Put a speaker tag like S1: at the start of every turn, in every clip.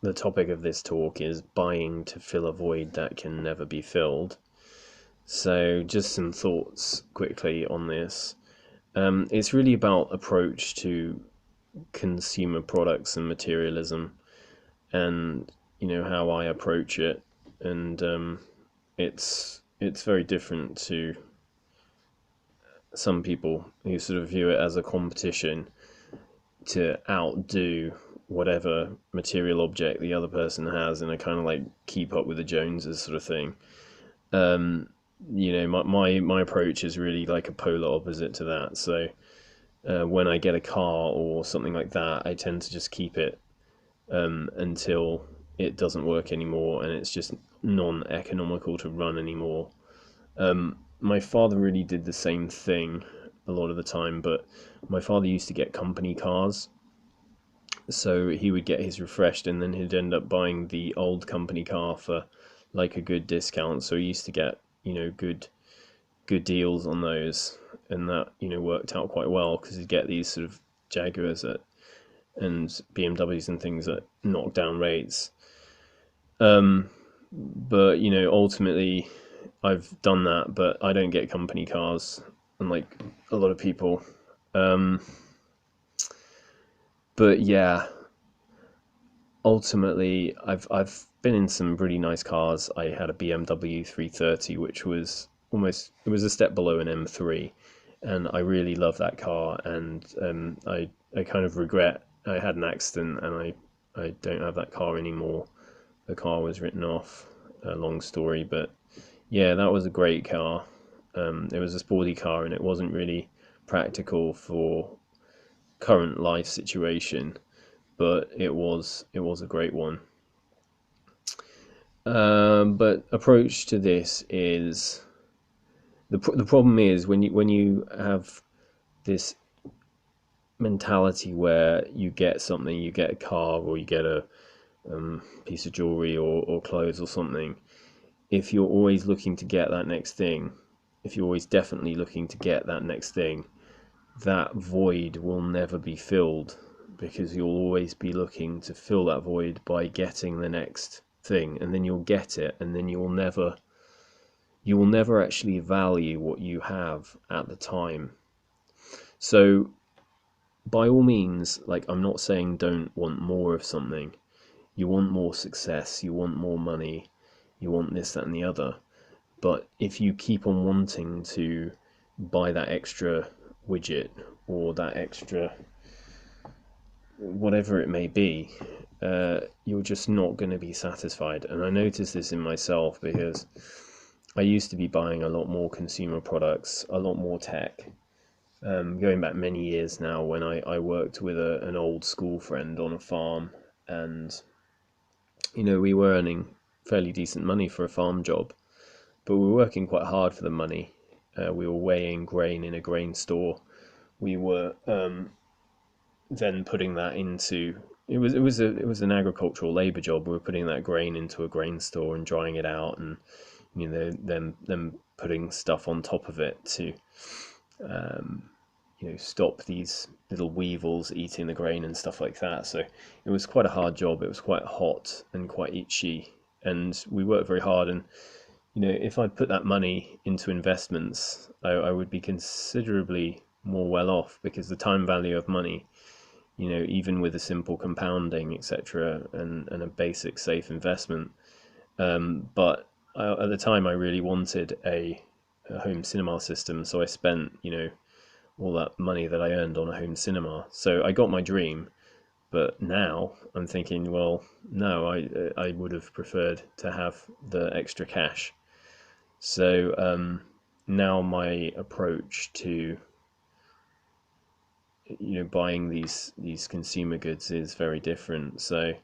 S1: the topic of this talk is buying to fill a void that can never be filled. So, just some thoughts quickly on this. It's really about approach to consumer products and materialism, and how I approach it, and it's very different to some people who sort of view it as a competition to outdo whatever material object the other person has, and a kind of like keep up with the Joneses sort of thing. Um, my approach is really like a polar opposite to that. So when I get a car or something like that, I tend to just keep it until it doesn't work anymore and it's just non-economical to run anymore. My father really did the same thing a lot of the time, but my father used to get company cars, so he would get his refreshed and then he'd end up buying the old company car for like a good discount. So he used to get good deals on those, and that worked out quite well because he'd get these sort of Jaguars and BMWs and things at knockdown rates. But ultimately I've done that, but I don't get company cars, unlike a lot of people. Um, but yeah, ultimately I've been in some really nice cars. I had a BMW 330, which was almost, it was a step below an M3, and I really love that car. And I kind of regret I had an accident and I don't have that car anymore. The car was written off. A long story, but yeah, that was a great car. It was a sporty car, and it wasn't really practical for current life situation, but it was a great one. But approach to this is the problem is when you have this mentality where you get something, you get a car or you get a piece of jewelry or clothes or something. If you're always looking to get that next thing, if you're always definitely looking to get that next thing, that void will never be filled, because you'll always be looking to fill that void by getting the next thing, and then you'll get it, and then you will never actually value what you have at the time. So by all means, like, I'm not saying don't want more of something. You want more success, you want more money, you want this, that, and the other. But if you keep on wanting to buy that extra widget or that extra whatever it may be, you're just not going to be satisfied. And I noticed this in myself because I used to be buying a lot more consumer products, a lot more tech. Going back many years now, when I worked with an old school friend on a farm, and we were earning fairly decent money for a farm job, but we were working quite hard for the money. We were weighing grain in a grain store. We were then putting that into, it was an agricultural labor job. We were putting that grain into a grain store and drying it out, and then putting stuff on top of it to stop these little weevils eating the grain and stuff like that. So it was quite a hard job. It was quite hot and quite itchy, and we worked very hard. And if I'd put that money into investments, I would be considerably more well off, because the time value of money, even with a simple compounding, etc., and a basic safe investment. But at the time, I really wanted a home cinema system, so I spent, all that money that I earned on a home cinema. So I got my dream, but now I'm thinking, well, no, I would have preferred to have the extra cash. So now my approach to buying these consumer goods is very different. So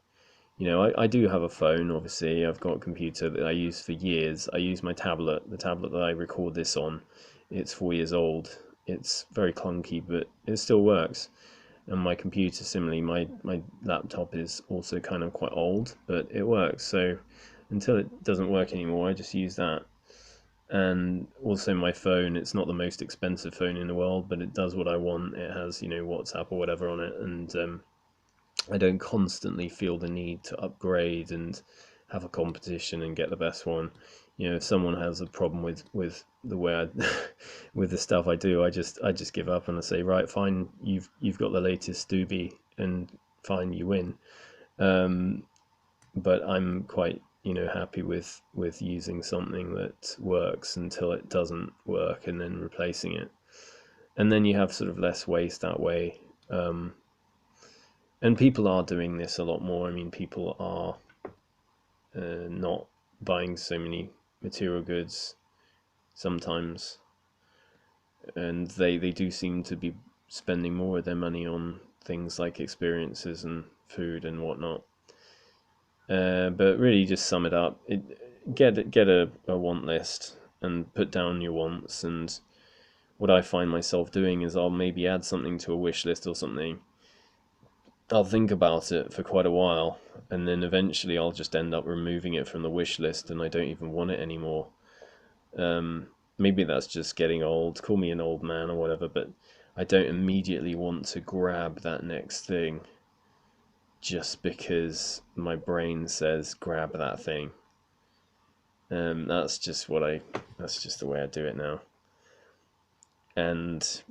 S1: I do have a phone. Obviously, I've got a computer that I use for years. I use my tablet, the tablet that I record this on. It's 4 years old. It's very clunky, but it still works. And my computer, similarly, my laptop is also kind of quite old, but it works. So until it doesn't work anymore, I just use that. And also my phone, it's not the most expensive phone in the world, but it does what I want. It has WhatsApp or whatever on it, and I don't constantly feel the need to upgrade and have a competition and get the best one. You know, if someone has a problem with the way I with the stuff I do, I just give up and I say, right, fine, you've got the latest Doobie, and fine, you win. Um, but I'm quite, happy with using something that works until it doesn't work, and then replacing it. And then you have sort of less waste that way. Um, and people are doing this a lot more. I mean, people are not buying so many material goods sometimes, and they do seem to be spending more of their money on things like experiences and food and whatnot. But really, just sum it up: get a want list and put down your wants. And what I find myself doing is I'll maybe add something to a wish list or something. I'll think about it for quite a while, and then eventually I'll just end up removing it from the wish list, and I don't even want it anymore. Maybe that's just getting old. Call me an old man or whatever, but I don't immediately want to grab that next thing just because my brain says grab that thing. That's just the way I do it now. And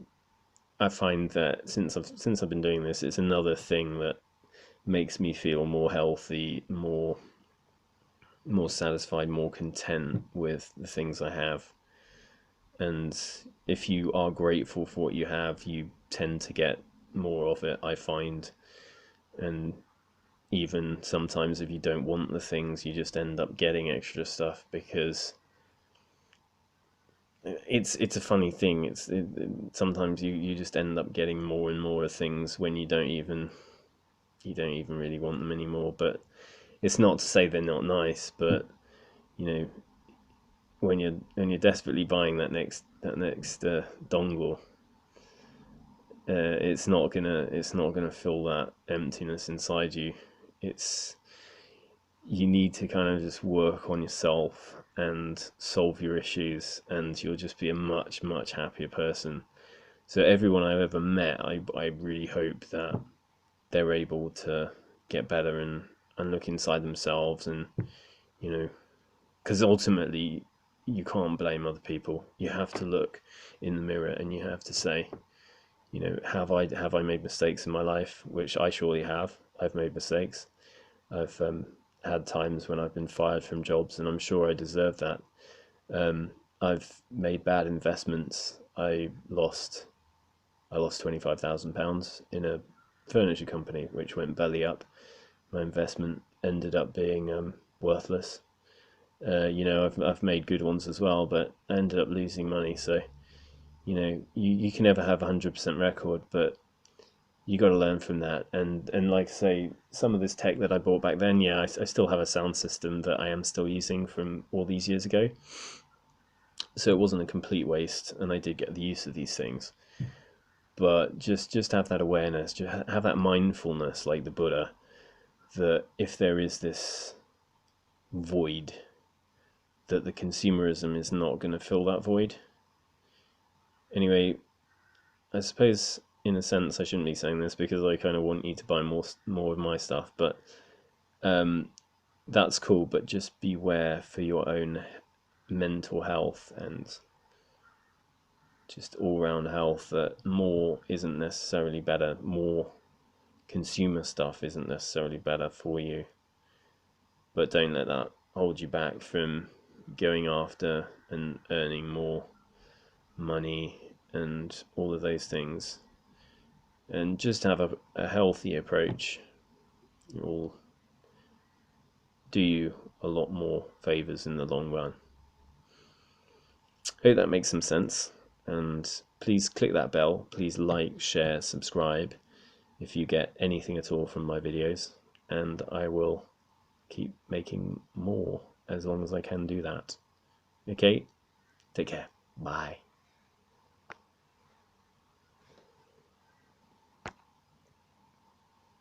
S1: I find that since I've been doing this, it's another thing that makes me feel more healthy, more satisfied, more content with the things I have. And if you are grateful for what you have, you tend to get more of it, I find. And even sometimes if you don't want the things, you just end up getting extra stuff, because it's a funny thing. Sometimes you just end up getting more and more of things when you don't even really want them anymore. But it's not to say they're not nice, but you know, when you're desperately buying that next dongle, it's not gonna fill that emptiness inside you. It's You need to kind of just work on yourself and solve your issues, and you'll just be a much much happier person. So everyone I've ever met, I really hope that they're able to get better and look inside themselves, and you know, because ultimately you can't blame other people. You have to look in the mirror and you have to say, have I made mistakes in my life? Which I surely have. I've made mistakes. I've had times when I've been fired from jobs, and I'm sure I deserve that. I've made bad investments. I lost £25,000 in a furniture company, which went belly up. My investment ended up being worthless. I've made good ones as well, but I ended up losing money. So you can never have a 100% record, but you got to learn from that. And like I say, some of this tech that I bought back then, yeah, I still have a sound system that I am still using from all these years ago. So it wasn't a complete waste, and I did get the use of these things. But just have that awareness, just have that mindfulness, like the Buddha, that if there is this void, that the consumerism is not going to fill that void. Anyway, I suppose in a sense I shouldn't be saying this because I kind of want you to buy more of my stuff, but that's cool. But just beware for your own mental health and just all-round health, that more isn't necessarily better. More consumer stuff isn't necessarily better for you, but don't let that hold you back from going after and earning more money and all of those things. And just have a healthy approach. It will do you a lot more favors in the long run. Hope that makes some sense. And please click that bell. Please like, share, subscribe if you get anything at all from my videos. And I will keep making more as long as I can do that. Okay? Take care. Bye.